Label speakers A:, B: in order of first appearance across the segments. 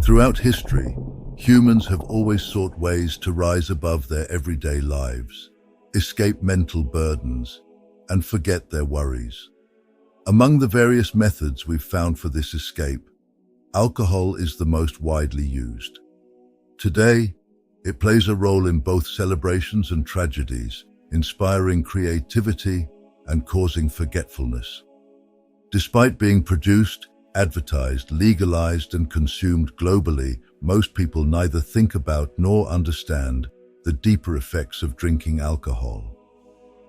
A: Throughout history, humans have always sought ways to rise above their everyday lives, escape mental burdens, and forget their worries. Among the various methods we've found for this escape, alcohol is the most widely used. Today, it plays a role in both celebrations and tragedies, inspiring creativity and causing forgetfulness. Despite being produced, advertised, legalized, and consumed globally, most people neither think about nor understand the deeper effects of drinking alcohol.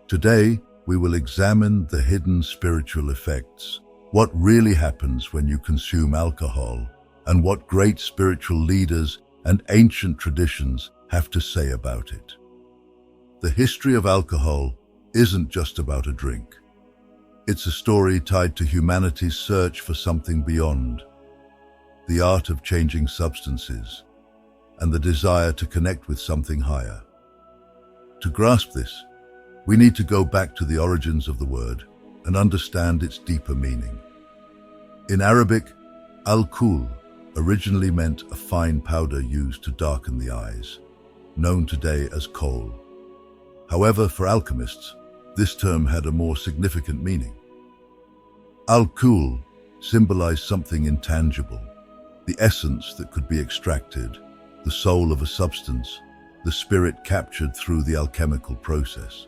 A: Today, we will examine the hidden spiritual effects, what really happens when you consume alcohol, and what great spiritual leaders and ancient traditions have to say about it. The history of alcohol isn't just about a drink. It's a story tied to humanity's search for something beyond, the art of changing substances, and the desire to connect with something higher. To grasp this, we need to go back to the origins of the word and understand its deeper meaning. In Arabic, Al-Kuhul originally meant a fine powder used to darken the eyes, known today as kohl. However, for alchemists, this term had a more significant meaning. Al-Kuhul symbolized something intangible, the essence that could be extracted, the soul of a substance, the spirit captured through the alchemical process.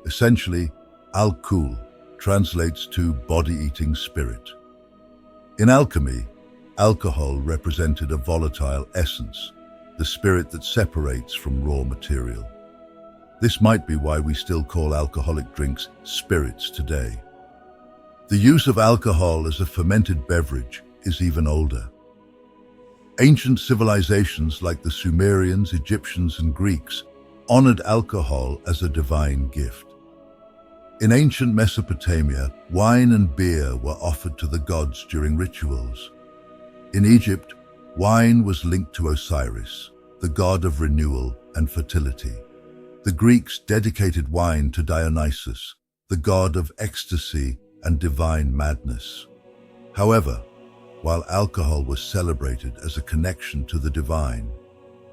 A: Essentially, Al-Kuhul translates to body-eating spirit. In alchemy, alcohol represented a volatile essence, the spirit that separates from raw material. This might be why we still call alcoholic drinks spirits today. The use of alcohol as a fermented beverage is even older. Ancient civilizations like the Sumerians, Egyptians, and Greeks honored alcohol as a divine gift. In ancient Mesopotamia, wine and beer were offered to the gods during rituals. In Egypt, wine was linked to Osiris, the god of renewal and fertility. The Greeks dedicated wine to Dionysus, the god of ecstasy and divine madness. However, while alcohol was celebrated as a connection to the divine,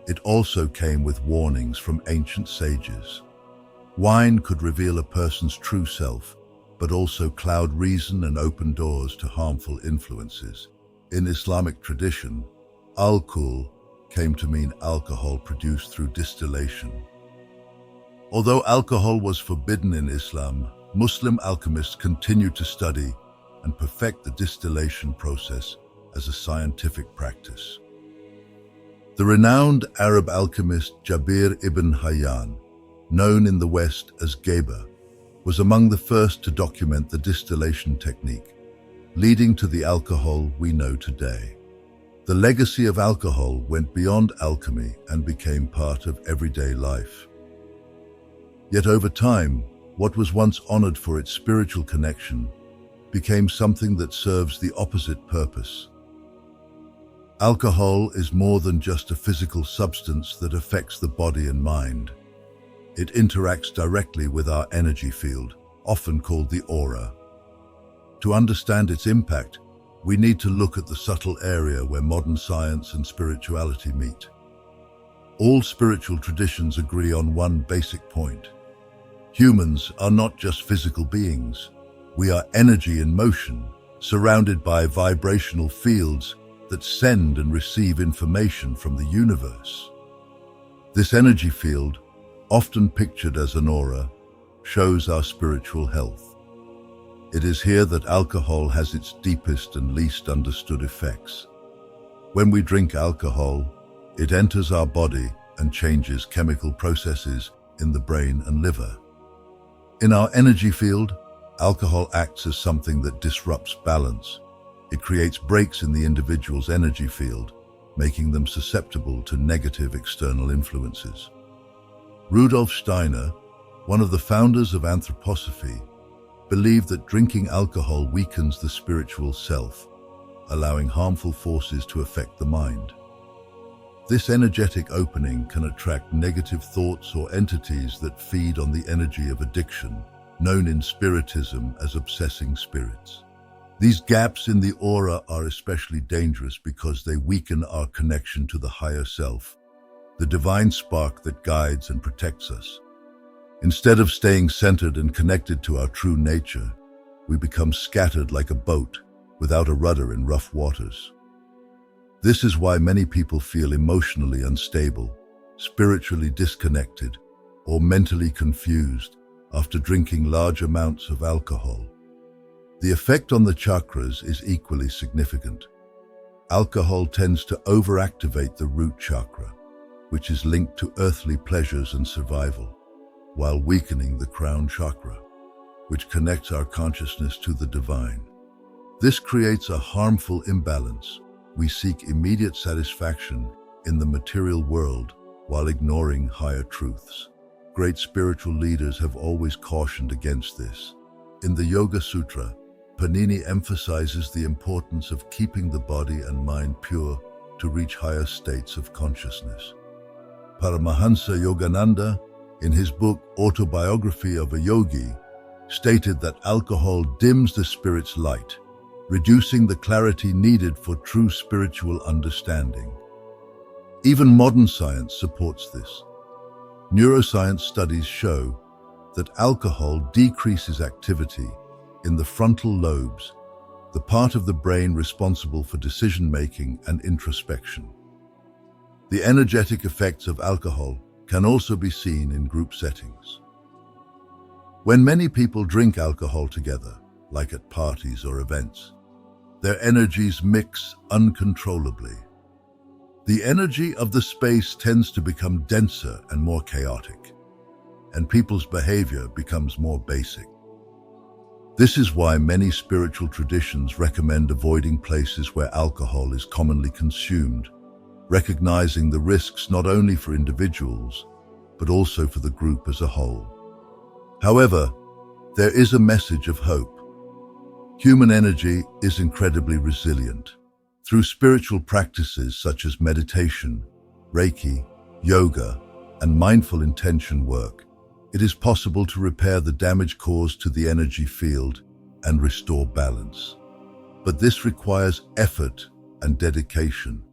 A: it also came with warnings from ancient sages. Wine could reveal a person's true self, but also cloud reason and open doors to harmful influences. In Islamic tradition, al-kuhl came to mean alcohol produced through distillation. Although alcohol was forbidden in Islam, Muslim alchemists continued to study and perfect the distillation process as a scientific practice. The renowned Arab alchemist Jabir ibn Hayyan, known in the West as Geber, was among the first to document the distillation technique, leading to the alcohol we know today. The legacy of alcohol went beyond alchemy and became part of everyday life. Yet over time, what was once honored for its spiritual connection became something that serves the opposite purpose. Alcohol is more than just a physical substance that affects the body and mind. It interacts directly with our energy field, often called the aura. To understand its impact, we need to look at the subtle area where modern science and spirituality meet. All spiritual traditions agree on one basic point. Humans are not just physical beings. We are energy in motion, surrounded by vibrational fields that send and receive information from the universe. This energy field, often pictured as an aura, shows our spiritual health. It is here that alcohol has its deepest and least understood effects. When we drink alcohol, it enters our body and changes chemical processes in the brain and liver. In our energy field, alcohol acts as something that disrupts balance. It creates breaks in the individual's energy field, making them susceptible to negative external influences. Rudolf Steiner, one of the founders of anthroposophy, believed that drinking alcohol weakens the spiritual self, allowing harmful forces to affect the mind. This energetic opening can attract negative thoughts or entities that feed on the energy of addiction, known in Spiritism as obsessing spirits. These gaps in the aura are especially dangerous because they weaken our connection to the higher self, the divine spark that guides and protects us. Instead of staying centered and connected to our true nature, we become scattered like a boat without a rudder in rough waters. This is why many people feel emotionally unstable, spiritually disconnected, or mentally confused after drinking large amounts of alcohol. The effect on the chakras is equally significant. Alcohol tends to overactivate the root chakra, which is linked to earthly pleasures and survival, while weakening the crown chakra, which connects our consciousness to the divine. This creates a harmful imbalance. We seek immediate satisfaction in the material world while ignoring higher truths. Great spiritual leaders have always cautioned against this. In the Yoga Sutra, Panini emphasizes the importance of keeping the body and mind pure to reach higher states of consciousness. Paramahansa Yogananda, in his book Autobiography of a Yogi, stated that alcohol dims the spirit's light, reducing the clarity needed for true spiritual understanding. Even modern science supports this. Neuroscience studies show that alcohol decreases activity in the frontal lobes, the part of the brain responsible for decision-making and introspection. The energetic effects of alcohol can also be seen in group settings. When many people drink alcohol together, like at parties or events, their energies mix uncontrollably. The energy of the space tends to become denser and more chaotic, and people's behavior becomes more basic. This is why many spiritual traditions recommend avoiding places where alcohol is commonly consumed, recognizing the risks not only for individuals, but also for the group as a whole. However, there is a message of hope. Human energy is incredibly resilient. Through spiritual practices such as meditation, Reiki, yoga, and mindful intention work, it is possible to repair the damage caused to the energy field and restore balance. But this requires effort and dedication,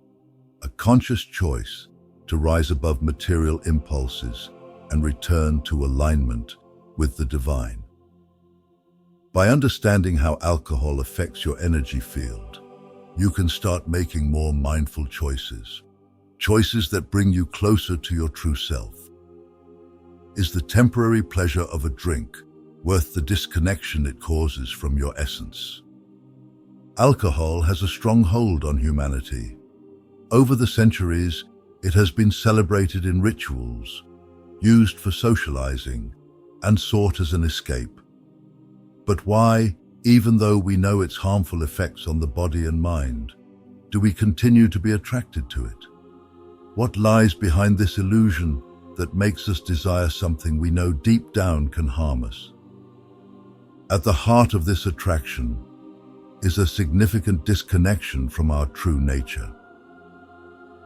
A: a conscious choice to rise above material impulses and return to alignment with the divine. By understanding how alcohol affects your energy field, you can start making more mindful choices, choices that bring you closer to your true self. Is the temporary pleasure of a drink worth the disconnection it causes from your essence? Alcohol has a strong hold on humanity. Over the centuries, it has been celebrated in rituals, used for socializing, and sought as an escape. But why, even though we know its harmful effects on the body and mind, do we continue to be attracted to it? What lies behind this illusion that makes us desire something we know deep down can harm us? At the heart of this attraction is a significant disconnection from our true nature.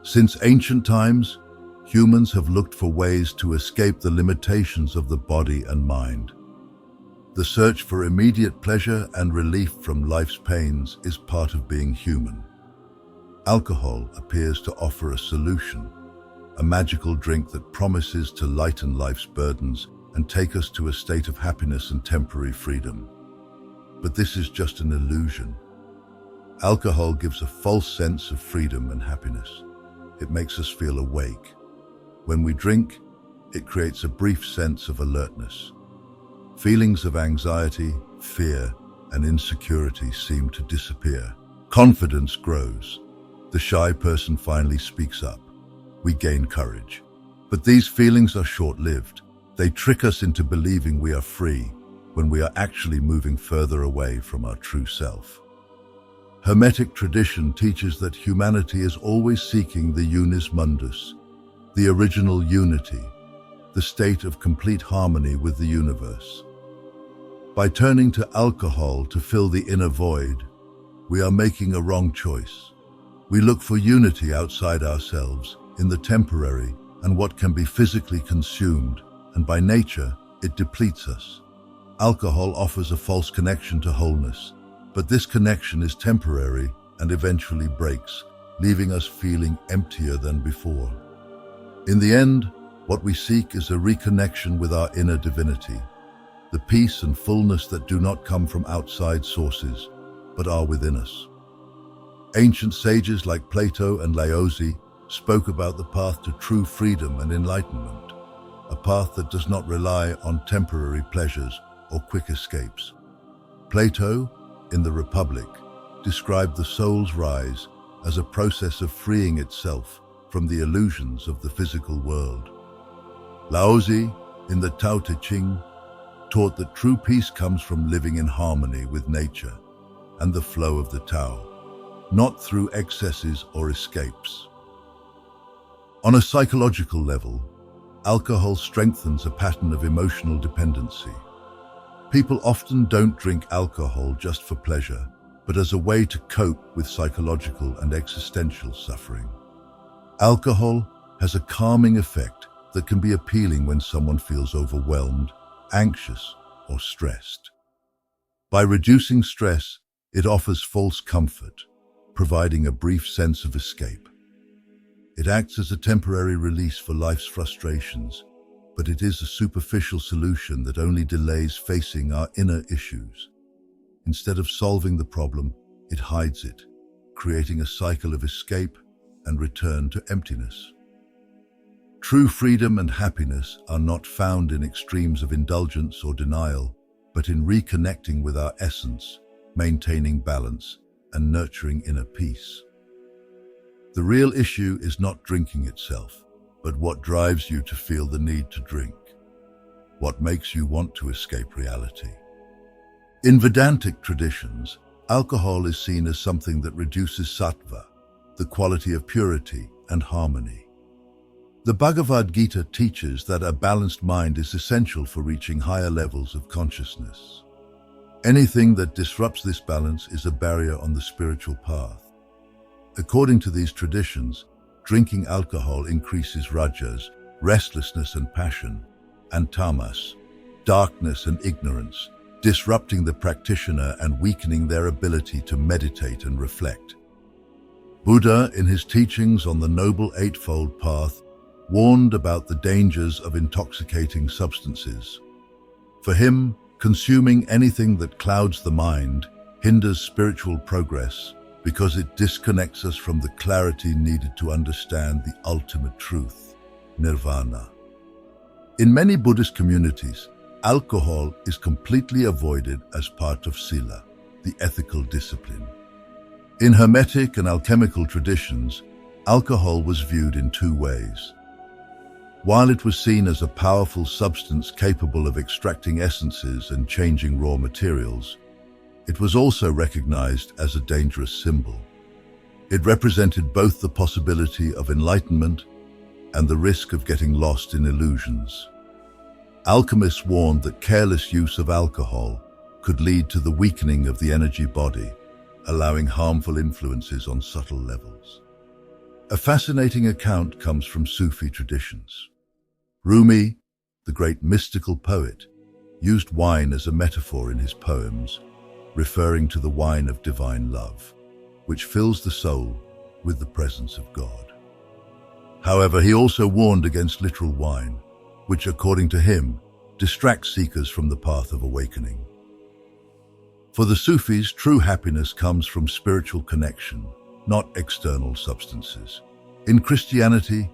A: Since ancient times, humans have looked for ways to escape the limitations of the body and mind. The search for immediate pleasure and relief from life's pains is part of being human. Alcohol appears to offer a solution, a magical drink that promises to lighten life's burdens and take us to a state of happiness and temporary freedom. But this is just an illusion. Alcohol gives a false sense of freedom and happiness. It makes us feel awake. When we drink, it creates a brief sense of alertness. Feelings of anxiety, fear, and insecurity seem to disappear. Confidence grows. The shy person finally speaks up. We gain courage. But these feelings are short-lived. They trick us into believing we are free when we are actually moving further away from our true self. Hermetic tradition teaches that humanity is always seeking the unis mundus, the original unity, the state of complete harmony with the universe. By turning to alcohol to fill the inner void, we are making a wrong choice. We look for unity outside ourselves, in the temporary and what can be physically consumed, and by nature, it depletes us. Alcohol offers a false connection to wholeness. But this connection is temporary and eventually breaks, leaving us feeling emptier than before. In the end, what we seek is a reconnection with our inner divinity, the peace and fullness that do not come from outside sources, but are within us. Ancient sages like Plato and Laozi spoke about the path to true freedom and enlightenment, a path that does not rely on temporary pleasures or quick escapes. Plato, in the Republic, described the soul's rise as a process of freeing itself from the illusions of the physical world. Laozi, in the Tao Te Ching, taught that true peace comes from living in harmony with nature and the flow of the Tao, not through excesses or escapes. On a psychological level, alcohol strengthens a pattern of emotional dependency. People often don't drink alcohol just for pleasure, but as a way to cope with psychological and existential suffering. Alcohol has a calming effect that can be appealing when someone feels overwhelmed, anxious, or stressed. By reducing stress, it offers false comfort, providing a brief sense of escape. It acts as a temporary release for life's frustrations, but it is a superficial solution that only delays facing our inner issues. Instead of solving the problem, it hides it, creating a cycle of escape and return to emptiness. True freedom and happiness are not found in extremes of indulgence or denial, but in reconnecting with our essence, maintaining balance, and nurturing inner peace. The real issue is not drinking itself, but what drives you to feel the need to drink. What makes you want to escape reality. In Vedantic traditions, alcohol is seen as something that reduces sattva, the quality of purity and harmony. The Bhagavad Gita teaches that a balanced mind is essential for reaching higher levels of consciousness. Anything that disrupts this balance is a barrier on the spiritual path. According to these traditions, drinking alcohol increases rajas, restlessness and passion, and tamas, darkness and ignorance, disrupting the practitioner and weakening their ability to meditate and reflect. Buddha, in his teachings on the Noble Eightfold Path, warned about the dangers of intoxicating substances. For him, consuming anything that clouds the mind hinders spiritual progress because it disconnects us from the clarity needed to understand the ultimate truth, nirvana. In many Buddhist communities, alcohol is completely avoided as part of sila, the ethical discipline. In Hermetic and alchemical traditions, alcohol was viewed in two ways. While it was seen as a powerful substance capable of extracting essences and changing raw materials, it was also recognized as a dangerous symbol. It represented both the possibility of enlightenment and the risk of getting lost in illusions. Alchemists warned that careless use of alcohol could lead to the weakening of the energy body, allowing harmful influences on subtle levels. A fascinating account comes from Sufi traditions. Rumi, the great mystical poet, used wine as a metaphor in his poems, referring to the wine of divine love, which fills the soul with the presence of God. However, he also warned against literal wine, which, according to him, distracts seekers from the path of awakening. For the Sufis, true happiness comes from spiritual connection, not external substances. In Christianity,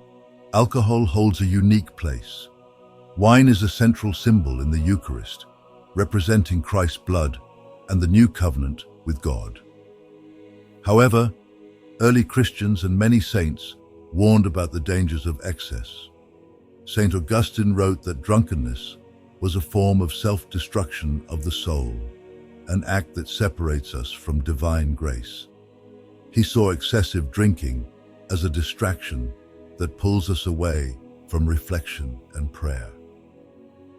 A: alcohol holds a unique place. Wine is a central symbol in the Eucharist, representing Christ's blood and the new covenant with God. However, early Christians and many saints warned about the dangers of excess. Saint Augustine wrote that drunkenness was a form of self-destruction of the soul, an act that separates us from divine grace. He saw excessive drinking as a distraction that pulls us away from reflection and prayer.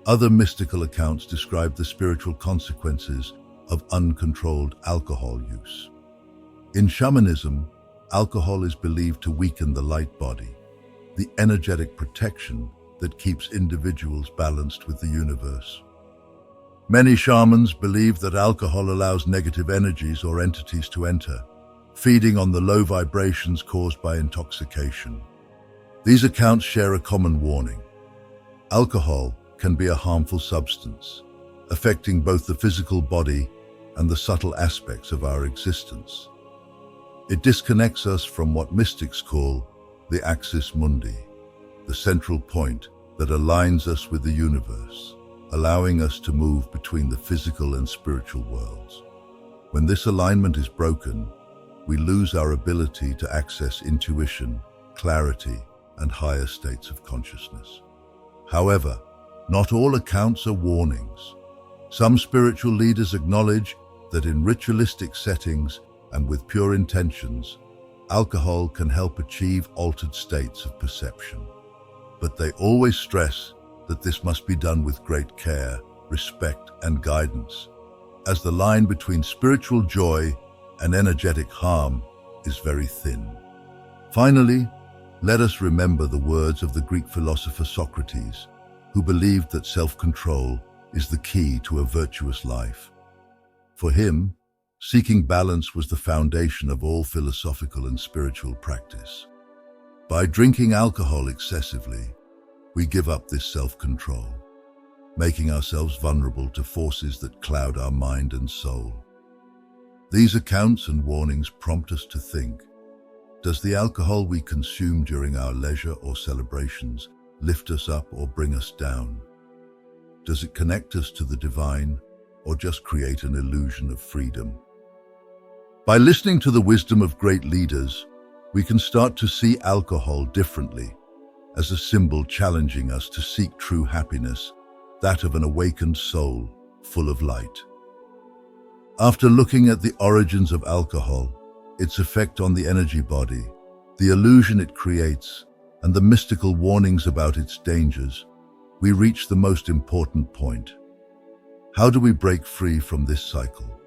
A: Other mystical accounts describe the spiritual consequences of uncontrolled alcohol use. In shamanism, alcohol is believed to weaken the light body, the energetic protection that keeps individuals balanced with the universe. Many shamans believe that alcohol allows negative energies or entities to enter, feeding on the low vibrations caused by intoxication. These accounts share a common warning. Alcohol can be a harmful substance, affecting both the physical body and the subtle aspects of our existence. It disconnects us from what mystics call the axis mundi, the central point that aligns us with the universe, allowing us to move between the physical and spiritual worlds. When this alignment is broken, we lose our ability to access intuition, clarity, and higher states of consciousness. However, not all accounts are warnings. Some spiritual leaders acknowledge that in ritualistic settings and with pure intentions, alcohol can help achieve altered states of perception. But they always stress that this must be done with great care, respect, and guidance, as the line between spiritual joy and energetic harm is very thin. Finally, let us remember the words of the Greek philosopher Socrates, who believed that self-control is the key to a virtuous life. For him, seeking balance was the foundation of all philosophical and spiritual practice. By drinking alcohol excessively, we give up this self-control, making ourselves vulnerable to forces that cloud our mind and soul. These accounts and warnings prompt us to think, does the alcohol we consume during our leisure or celebrations lift us up or bring us down? Does it connect us to the divine or just create an illusion of freedom? By listening to the wisdom of great leaders, we can start to see alcohol differently, as a symbol challenging us to seek true happiness, that of an awakened soul full of light. After looking at the origins of alcohol, its effect on the energy body, the illusion it creates, and the mystical warnings about its dangers, we reach the most important point. How do we break free from this cycle?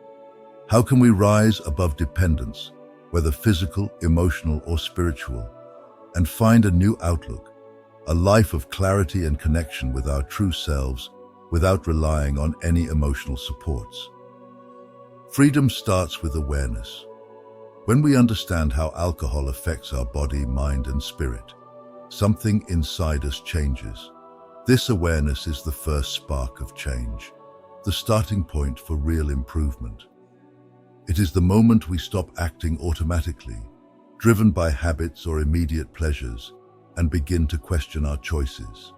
A: How can we rise above dependence, whether physical, emotional, or spiritual, and find a new outlook, a life of clarity and connection with our true selves without relying on any emotional supports? Freedom starts with awareness. When we understand how alcohol affects our body, mind, and spirit, something inside us changes. This awareness is the first spark of change, the starting point for real improvement. It is the moment we stop acting automatically, driven by habits or immediate pleasures, and begin to question our choices.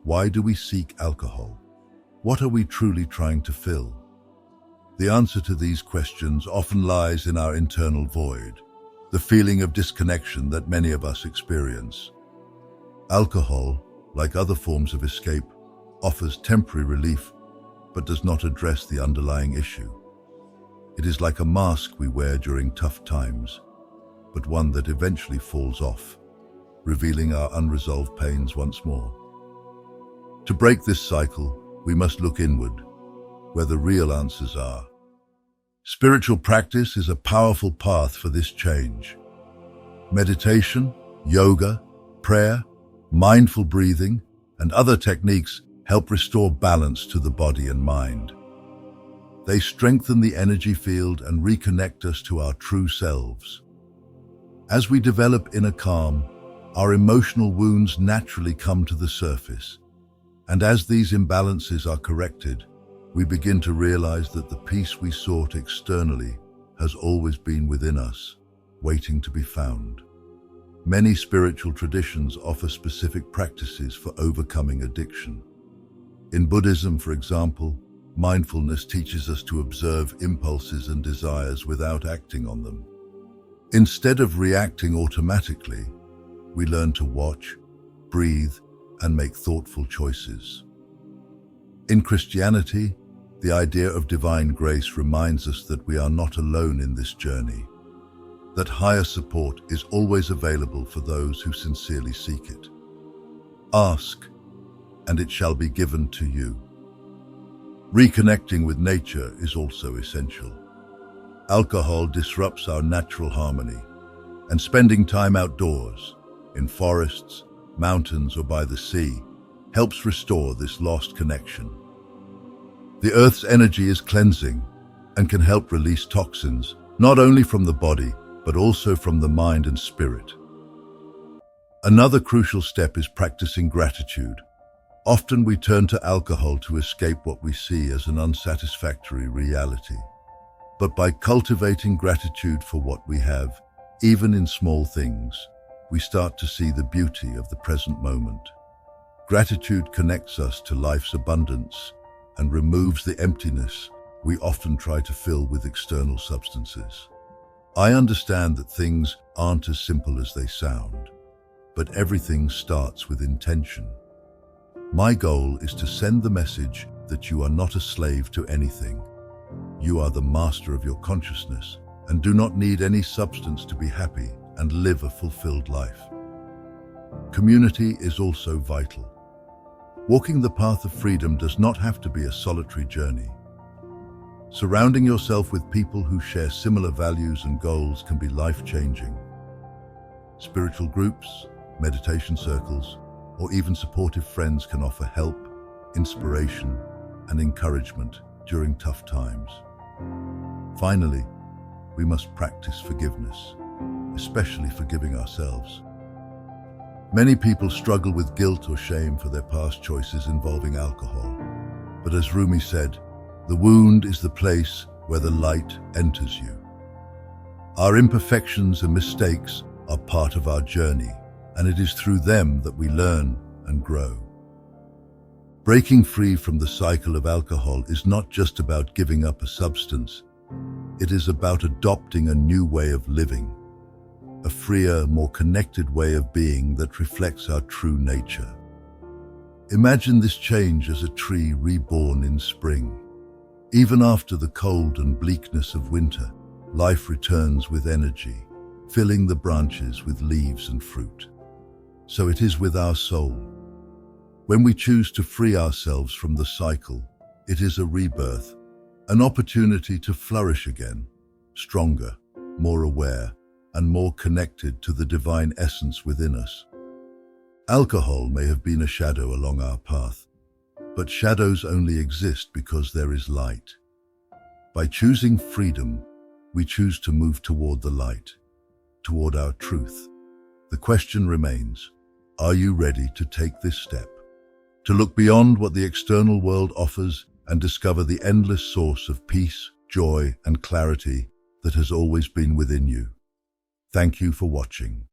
A: Why do we seek alcohol? What are we truly trying to fill? The answer to these questions often lies in our internal void, the feeling of disconnection that many of us experience. Alcohol, like other forms of escape, offers temporary relief, but does not address the underlying issue. It is like a mask we wear during tough times, but one that eventually falls off, revealing our unresolved pains once more. To break this cycle, we must look inward, where the real answers are. Spiritual practice is a powerful path for this change. Meditation, yoga, prayer, mindful breathing, and other techniques help restore balance to the body and mind. They strengthen the energy field and reconnect us to our true selves. As we develop inner calm, our emotional wounds naturally come to the surface. And as these imbalances are corrected, we begin to realize that the peace we sought externally has always been within us, waiting to be found. Many spiritual traditions offer specific practices for overcoming addiction. In Buddhism, for example, mindfulness teaches us to observe impulses and desires without acting on them. Instead of reacting automatically, we learn to watch, breathe, and make thoughtful choices. In Christianity, the idea of divine grace reminds us that we are not alone in this journey, that higher support is always available for those who sincerely seek it. Ask, and it shall be given to you. Reconnecting with nature is also essential. Alcohol disrupts our natural harmony, and spending time outdoors, in forests, mountains, or by the sea, helps restore this lost connection. The Earth's energy is cleansing and can help release toxins, not only from the body, but also from the mind and spirit. Another crucial step is practicing gratitude. Often we turn to alcohol to escape what we see as an unsatisfactory reality. But by cultivating gratitude for what we have, even in small things, we start to see the beauty of the present moment. Gratitude connects us to life's abundance and removes the emptiness we often try to fill with external substances. I understand that things aren't as simple as they sound, but everything starts with intention. My goal is to send the message that you are not a slave to anything. You are the master of your consciousness and do not need any substance to be happy and live a fulfilled life. Community is also vital. Walking the path of freedom does not have to be a solitary journey. Surrounding yourself with people who share similar values and goals can be life-changing. Spiritual groups, meditation circles, or even supportive friends can offer help, inspiration, and encouragement during tough times. Finally, we must practice forgiveness, especially forgiving ourselves. Many people struggle with guilt or shame for their past choices involving alcohol. But as Rumi said, the wound is the place where the light enters you. Our imperfections and mistakes are part of our journey, and it is through them that we learn and grow. Breaking free from the cycle of alcohol is not just about giving up a substance. It is about adopting a new way of living, a freer, more connected way of being that reflects our true nature. Imagine this change as a tree reborn in spring. Even after the cold and bleakness of winter, life returns with energy, filling the branches with leaves and fruit. So it is with our soul. When we choose to free ourselves from the cycle, it is a rebirth, an opportunity to flourish again, stronger, more aware, and more connected to the divine essence within us. Alcohol may have been a shadow along our path, but shadows only exist because there is light. By choosing freedom, we choose to move toward the light, toward our truth. The question remains, are you ready to take this step? To look beyond what the external world offers and discover the endless source of peace, joy, and clarity that has always been within you. Thank you for watching.